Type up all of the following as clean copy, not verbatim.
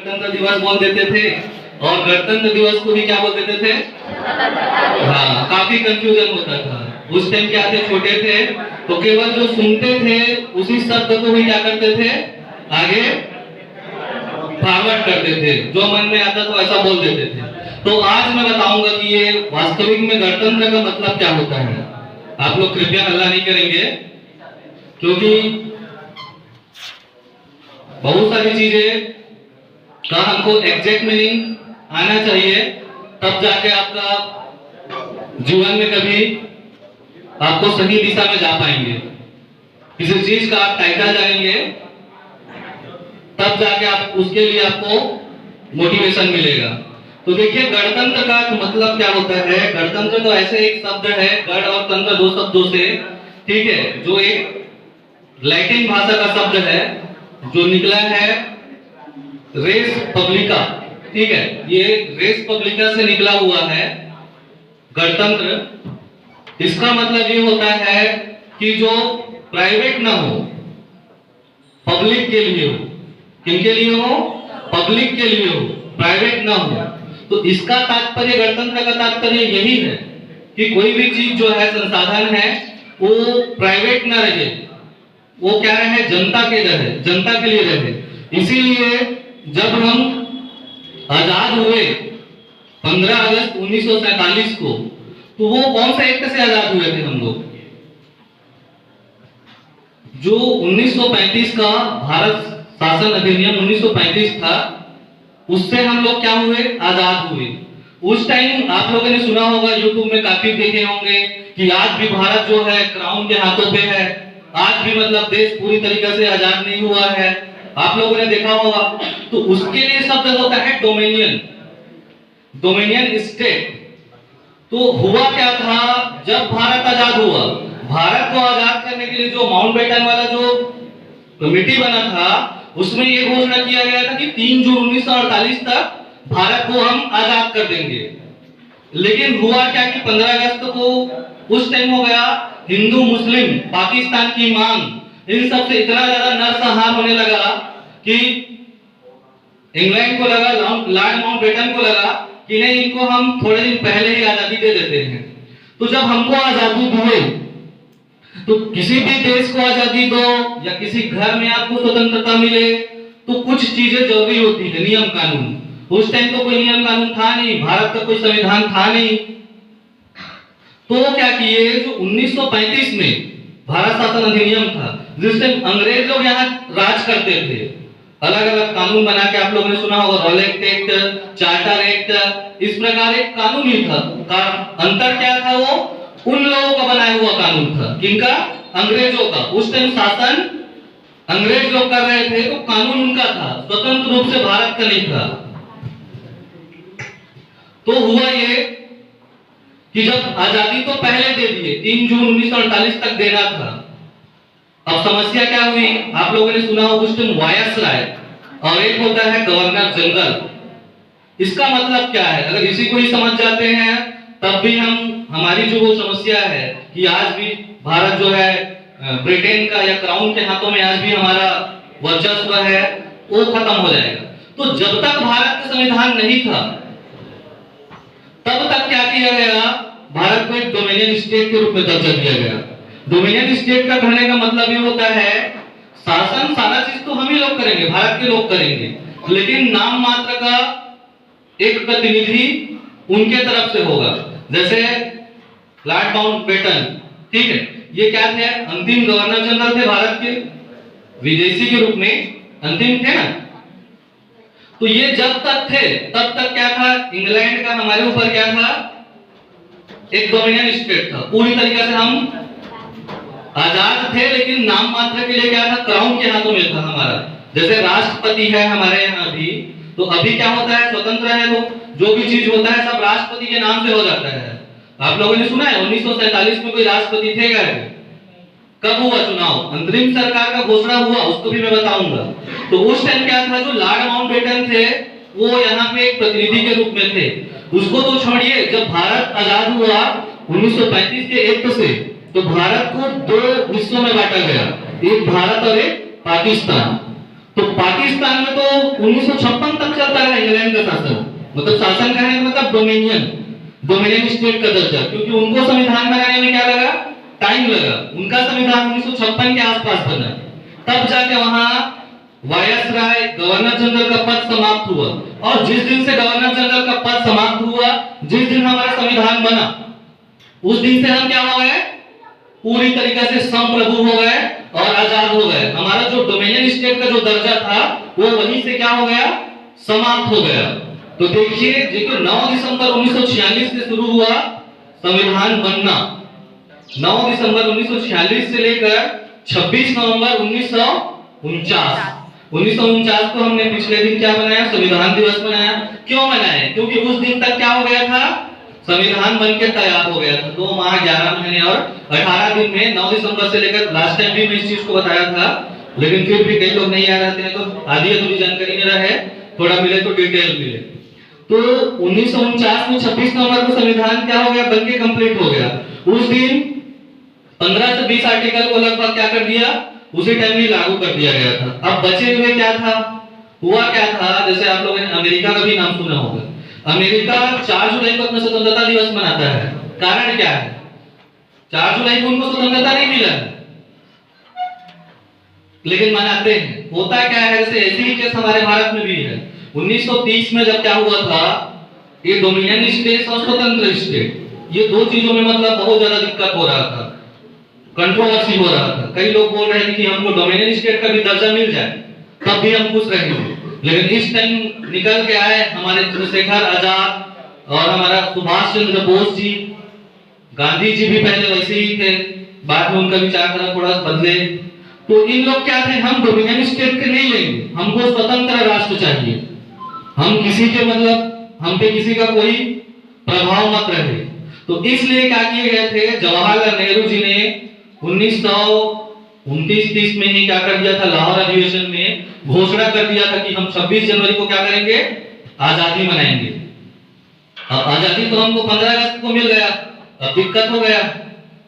गणतंत्र दिवस बोल देते थे और गणतंत्र दिवस को भी क्या बोल देते थे। हाँ, काफी कंफ्यूजन होता था। उस टाइम क्या थे, छोटे थे, तो केवल जो सुनते थे उसी शब्द को भी क्या करते थे, आगे फॉरवर्ड करते थे, जो मन में आता था ऐसा बोल देते थे। तो आज मैं बताऊंगा कि ये वास्तविक में गणतंत्र का मतलब क्या होता है। आप लोग कृपया हल्ला नहीं करेंगे, क्योंकि बहुत सारी चीजें का हमको एग्जैक्ट मीनिंग आना चाहिए, तब जाके आपका जीवन में कभी आपको सही दिशा में जा पाएंगे। किसी चीज का आप टाइटल जानेंगे तब जाके आप उसके लिए आपको मोटिवेशन मिलेगा। तो देखिए गणतंत्र का मतलब क्या होता है। गणतंत्र तो ऐसे एक शब्द है, गण और तंत्र दो शब्दों से, ठीक है, जो एक लैटिन भाषा का शब्द है जो निकला है रेस पब्लिका, ठीक है, ये रेस पब्लिका से निकला हुआ है गणतंत्र। इसका मतलब ये होता है कि जो प्राइवेट ना हो, पब्लिक के लिए हो। किनके लिए हो? पब्लिक के लिए हो, प्राइवेट ना हो। तो इसका तात्पर्य, गणतंत्र का तात्पर्य यही है कि कोई भी चीज जो है, संसाधन है, वो प्राइवेट ना रहे, वो क्या रहे, जनता के रहे, जनता के लिए रहे। इसीलिए जब हम आजाद हुए 15 अगस्त 1947 को, तो वो कौन सा एक्ट से आजाद हुए थे हम लोग? जो 1935 का भारत शासन अधिनियम 1935 था, उससे हम लोग क्या हुए, आजाद हुए। उस टाइम आप लोगों ने सुना होगा, यूट्यूब में काफी देखे होंगे कि आज भी भारत जो है क्राउन के हाथों पे है। आज भी मतलब देश पूरी तरीके से आजाद नहीं हुआ है, आप लोगों ने देखा होगा। तो उसके लिए शब्द होता है डोमिनियन, डोमिनियन स्टेट। तो हुआ क्या था, जब भारत आजाद हुआ, भारत को आजाद करने के लिए जो माउंटबेटन वाला जो कमेटी बना था, उसमें ये घोषणा किया गया था कि 3 जून 1948 तक भारत को हम आजाद कर देंगे। लेकिन हुआ क्या कि 15 अगस्त को उस टाइम हो गया हिंदू मुस्लिम पाकिस्तान की मांग, इन सब से इतना ज्यादा नरसंहार होने लगा कि इंग्लैंड को लगा, लॉर्ड माउंटबेटन को लगा कि नहीं, इनको हम थोड़े दिन पहले ही आजादी दे देते हैं। तो जब हमको आजादी हुई, तो किसी भी देश को आजादी दो या किसी घर में आपको स्वतंत्रता मिले, तो कुछ चीजें जरूरी होती है, नियम कानून। उस टाइम तो कोई नियम कानून था नहीं, भारत का कोई संविधान था नहीं। तो क्या किए, जो 1935 में भारत शासन अधिनियम था, जिस टाइम अंग्रेज लोग यहाँ राज करते थे, अलग अलग कानून बना के, आप लोगों ने सुना होगा रॉलेट एक्ट, चार्टर एक्ट, इस प्रकार एक कानून ही था। अंतर क्या था, वो उन लोगों का बनाया हुआ कानून था। किनका? अंग्रेजों का। उस टाइम शासन अंग्रेज लोग कर रहे थे, तो कानून उनका था, स्वतंत्र रूप से भारत का नहीं था। तो हुआ ये कि जब आजादी तो पहले दे दिए, 3 जून 1948 तक देना था। अब समस्या क्या हुई, आप लोगों ने सुना होगा उस टाइम वायसराय और एक होता है गवर्नर जनरल। इसका मतलब क्या है, अगर इसी को ही समझ जाते हैं तब भी हम, हमारी जो वो समस्या है कि आज भी भारत जो है ब्रिटेन का या क्राउन के हाथों में आज भी हमारा वर्चस्व है, वो खत्म हो जाएगा। तो जब तक भारत का संविधान नहीं था, तब तक क्या किया गया, भारत को एक डोमिनियन स्टेट के रूप में दर्जा दिया गया। डोमिनियन स्टेट का कहने का मतलब ये होता है, शासन सारा चीज तो हम ही लोग करेंगे, भारत के लोग करेंगे, लेकिन नाम मात्र का एक प्रतिनिधि उनके तरफ से होगा। जैसे लॉर्ड माउंटबेटन, ठीक है, ये क्या थे, अंतिम गवर्नर जनरल थे भारत के, विदेशी के रूप में अंतिम थे ना। तो ये जब तक थे तब तक क्या था, इंग्लैंड का हमारे ऊपर क्या था, एक डोमिनियन स्टेट था। पूरी तरीके से हम आजाद थे, लेकिन नाम मात्र के लिए क्या था, क्राउन के हाथों में था हमारा। जैसे राष्ट्रपति है हमारे यहाँ भी, तो अभी क्या होता है, स्वतंत्र है, तो जो भी चीज होता है सब राष्ट्रपति के नाम से हो जाता है। आप लोगों ने सुना है 1947 में कोई राष्ट्रपति थे क्या? कब हुआ चुनाव, अंतरिम सरकार का घोषणा हुआ, उसको भी मैं बताऊंगा। तो उस टाइम क्या था, जो लॉर्ड माउंटबेटन थे वो यहाँ पे एक प्रतिनिधि के रूप में थे। उसको तो छोड़िए, जब भारत आजाद हुआ 1935 के एक्ट से, तो भारत को 2 हिस्सों में बांटा गया, एक भारत और एक पाकिस्तान। तो पाकिस्तान में तो 1956 तक रहा इंग्लैंड का शासन, मतलब शासन कहने का मतलब डोमिनियन स्टेट का दर्जा, क्योंकि उनको संविधान बनाने में क्या लगा, टाइम लगा। उनका संविधान 1956 के आसपास बना, तब जाके वहां वायसराय गवर्नर जनरल का पद समाप्त हुआ। और जिस दिन से गवर्नर जनरल का पद समाप्त हुआ, जिस दिन हमारा संविधान बना, उस दिन से हम क्या हो गए, पूरी तरीके से संप्रभु हो गए और आजाद हो गए। हमारा जो डोमिनियन स्टेट का जो दर्जा था वो वहीं से क्या हो गया, समाप्त हो गया। तो देखिए 9 दिसंबर 1946 से शुरू हुआ संविधान बनना। 9 दिसंबर 1946 से लेकर 26 नवंबर 1949 को हमने पिछले दिन क्या बनाया, संविधान दिवस बनाया। क्यों बनाया, क्योंकि उस दिन तक क्या हो गया था, संविधान बनकर तैयार हो गया था। 2 माह 11 महीने और 18 दिन में 9 दिसंबर से लेकर, लास्ट टाइम भी मैं इस चीज को बताया था, लेकिन फिर भी कई लोग नहीं आ रहे हैं, तो आधी अधूरी जानकारी मेरा है, थोड़ा मिले तो डिटेल मिले। तो 1949 में 26 नवंबर को संविधान क्या हो गया, बनके कंप्लीट हो गया। उस दिन 15 से 20 आर्टिकल को लगभग क्या कर दिया, उसी टाइम ही लागू कर दिया गया था। अब बचे हुए क्या था, हुआ क्या था, जैसे आप लोगों ने अमेरिका का भी नाम सुना होगा। अमेरिका 4 जुलाई को अपना स्वतंत्रता दिवस मनाता है। कारण क्या है, 4 जुलाई को उनको स्वतंत्रता नहीं मिला है, लेकिन मनाते हैं। होता क्या है, जैसे ऐसी ही केस हमारे भारत में भी है। 1930 में जब क्या हुआ था, ये डोमिनियन स्टेट और स्वतंत्र स्टेट, ये दो चीजों में मतलब बहुत ज्यादा दिक्कत हो रहा था, कंट्रोवर्सी हो रहा था। कई लोग बोल रहे थे कि हमको डोमिनियन स्टेट का भी दर्जा मिल जाए तब भी हम खुश रहेंगे। लेकिन इस टाइम निकल के आए हमारे चंद्रशेखर आजाद और हमारा सुभाष चंद्र बोस जी, गांधी जी भी पहले वैसे ही थे, बाद में उनका विचार थोड़ा बदले। तो इन लोग क्या थे, हम डोमिनियन स्टेट के नहीं लेंगे, हमको स्वतंत्र राष्ट्र चाहिए, हम किसी के मतलब हम पे किसी का कोई प्रभाव मत रहे। तो इसलिए क्या किए गए थे, जवाहरलाल नेहरू जी ने 1929-30 में ही क्या कर दिया था, लाहौर अधिवेशन में घोषणा कर दिया था कि हम 26 जनवरी को क्या करेंगे, आजादी मनाएंगे। अब आजादी तो हमको 15 अगस्त को मिल गया, अब दिक्कत हो गया,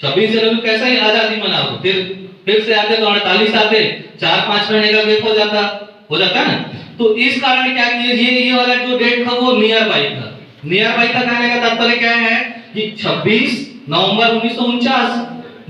26 जनवरी कैसे ही आजादी मनाओ, फिर से आते तो 48 आते, 4-5 महीने का गैप हो जाता ना। तो इस कारण क्या किए, ये वाला जो डेट था वो नियर बाई था। नियर बाई का कहने का तात्पर्य क्या है कि 26 नवंबर 1949,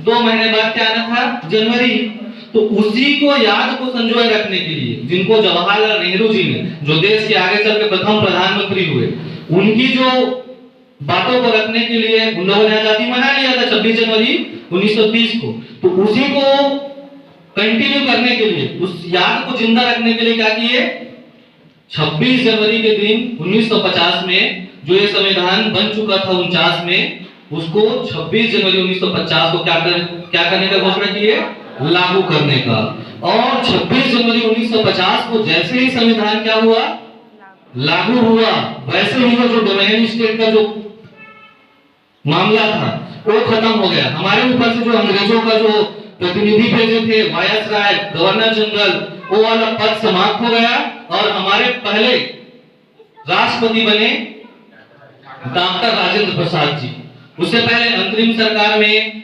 2 महीने बाद क्या आना था, जनवरी। तो उसी को याद को संजोए रखने के लिए, जिनको जवाहरलाल नेहरू जी ने, जो देश के आगे चल के प्रथम प्रधानमंत्री हुए, उनकी जो बातों को रखने के लिए उन लोगों ने आजादी मना लिया था 26 जनवरी 1930 को। तो उसी को कंटिन्यू करने के लिए, उस याद को जिंदा रखने के लिए क्या किए, 26 जनवरी के दिन 1950 में जो ये संविधान बन चुका था 49 में, उसको 26 जनवरी 1950 को क्या करने का घोषणा की है, लागू करने का। और 26 जनवरी 1950 को जैसे ही संविधान क्या हुआ, लागू हुआ, वैसे ही जो डोमिनियन स्टेट का जो मामला था वो खत्म हो गया। हमारे ऊपर से जो अंग्रेजों का जो प्रतिनिधि भेजे थे, वायसराय, गवर्नर जनरल, वो वाला पद समाप्त हो गया और हमारे पहले राष्ट्रपति बने डॉक्टर राजेंद्र प्रसाद जी। उससे पहले अंतरिम सरकार में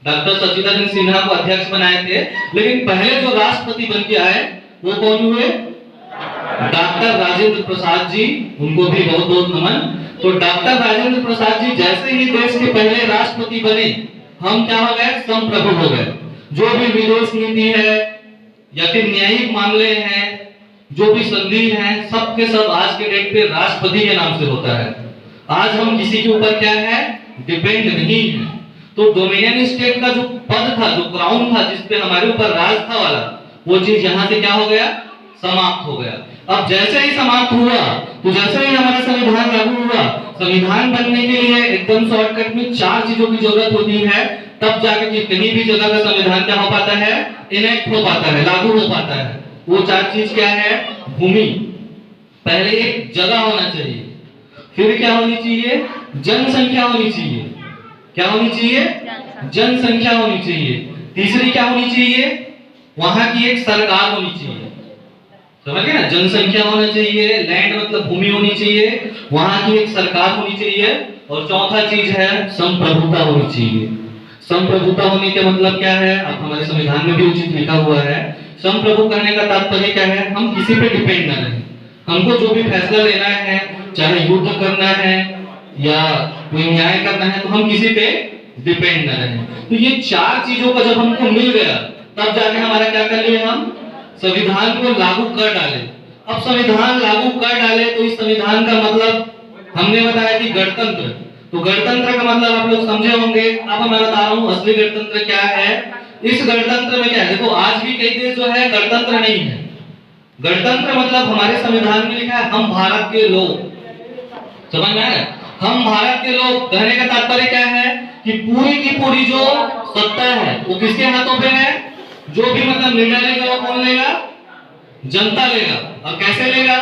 डॉक्टर सचिदानंद सिन्हा को अध्यक्ष बनाए थे, लेकिन पहले जो राष्ट्रपति बन के आए वो कौन हुए, डॉक्टर राजेंद्र प्रसाद जी, उनको भी बहुत बहुत नमन। तो डॉक्टर राजेंद्र प्रसाद जी जैसे ही देश के पहले राष्ट्रपति बने, हम क्या हो गए, संप्रभु हो गए। जो भी विदेश नीति है या फिर न्यायिक मामले हैं, जो भी संधि है, सब के सब आज के डेट पे राष्ट्रपति के नाम से होता है। आज हम किसी के ऊपर क्या है, डिपेंड नहीं है। तो डोमिनियन स्टेट का जो पद था, जो क्राउन था, जिसपे हमारे ऊपर राज था वाला, वो चीज यहाँ से क्या हो गया, समाप्त हो गया। अब जैसे ही समाप्त हुआ, तो जैसे ही हमारा संविधान लागू हुआ, संविधान बनने के लिए एकदम शॉर्टकट में 4 चीजों की जरूरत होती है, तब जाकर के कहीं भी जगह का संविधान क्या हो पाता है, इनेक्ट हो पाता है, लागू हो पाता है। वो 4 चीज क्या है, भूमि, पहले एक जगह होना चाहिए, फिर क्या होनी चाहिए, जनसंख्या होनी चाहिए, क्या होनी चाहिए, जनसंख्या होनी चाहिए। तीसरी क्या होनी चाहिए, वहां की एक सरकार होनी चाहिए, समझ गए ना, जनसंख्या होना चाहिए, लैंड मतलब भूमि होनी चाहिए, वहां की एक सरकार होनी चाहिए, और चौथा चीज है संप्रभुता होनी चाहिए। संप्रभुता होने का मतलब क्या है, अब हमारे संविधान में भी उचित लिखा हुआ है। संप्रभु कहने का तात्पर्य क्या है, हम किसी पे डिपेंड न रहे, हमको जो भी फैसला लेना है, चाहे युद्ध करना है या कोई न्याय करना है, तो हम किसी पे डिपेंड न रहें। तो ये चार चीजों का जब हमको मिल गया, तब जाके हमारा क्या कर लिए, हम संविधान को लागू कर डाले। अब संविधान लागू कर डाले तो इस संविधान का मतलब हमने बताया कि गणतंत्र। तो गणतंत्र का मतलब आप लोग समझे होंगे। अब मैं बता रहा हूँ असली गणतंत्र क्या है। इस गणतंत्र में क्या है, देखो आज भी कई देश जो है गणतंत्र नहीं है। गणतंत्र मतलब हमारे संविधान में लिखा है हम भारत के लोग, समझ में आ रहा है? हम भारत के लोग कहने का तात्पर्य क्या है कि पूरी की पूरी जो सत्ता है वो किसके हाथों पे है। जो भी मतलब निर्णय लेगा वो कौन लेगा, जनता लेगा। और कैसे लेगा,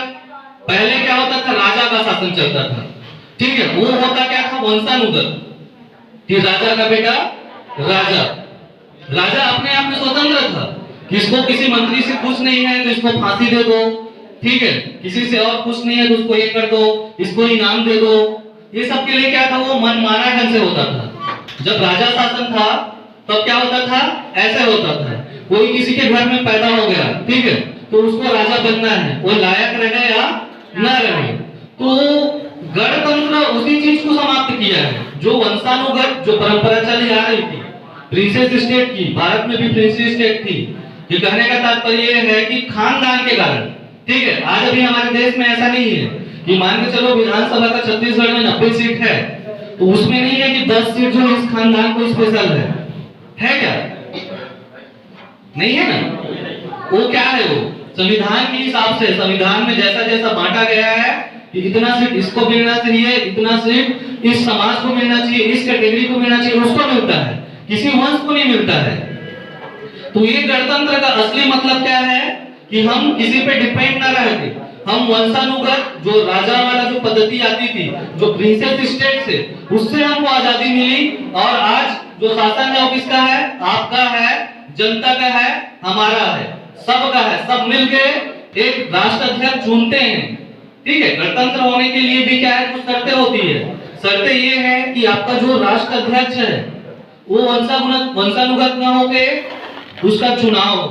पहले क्या होता था, राजा का शासन चलता था, ठीक है। वो होता क्या था, वंशानुगत, कि राजा का बेटा राजा। राजा अपने आप में स्वतंत्र था, किसको किसी मंत्री से खुश नहीं है तो इसको फांसी दे दो, ठीक है। किसी से और खुश नहीं है तो उसको ये कर दो, इसको इनाम दे दो। ये सब के लिए क्या था, वो मनमाना ढंग से होता था। जब राजा शासन था तब क्या होता था, ऐसे होता था। कोई किसी के घर में पैदा हो गया, ठीक है, तो उसको राजा बनना है, वो लायक रहे या ना रहे। तो गणतंत्र उसी चीज को समाप्त किया है, जो वंशानुगत जो परंपरा चली आ रही थी प्रिंसेस स्टेट की। भारत में भी प्रिंसेस स्टेट थी। ये कहने का तात्पर्य ये है कि खानदान के कारण, ठीक है। आज अभी हमारे देश में ऐसा नहीं है कि मान के चलो विधानसभा का छत्तीसगढ़ में 90 सीट है, तो उसमें नहीं है कि 10 सीट जो इस खानदान को स्पेशल है क्या, नहीं है ना। वो क्या है, वो संविधान के हिसाब से, संविधान में जैसा जैसा बांटा गया है कि इतना सीट इसको मिलना चाहिए, इतना सीट इस समाज को मिलना चाहिए, इस कैटेगरी को मिलना चाहिए, उसको मिलता है, किसी वंश को नहीं मिलता है। तो ये गणतंत्र का असली मतलब क्या है कि हम किसी पे डिपेंड ना रहे थे। हम वंशानुगत जो राजा वाला जो पद्धति आती थी, जो प्रिंसेस स्टेट से, उससे हमको आजादी मिली। और आज जो शासन है वो किसका है, आपका है, जनता का है, हमारा है, सबका है। सब मिलके एक राष्ट्राध्यक्ष चुनते हैं, ठीक है। गणतंत्र होने के लिए भी क्या है, कुछ शर्तें होती है। शर्तें ये है कि आपका जो राष्ट्राध्यक्ष है वो वंशानुगत ना होके उसका चुनाव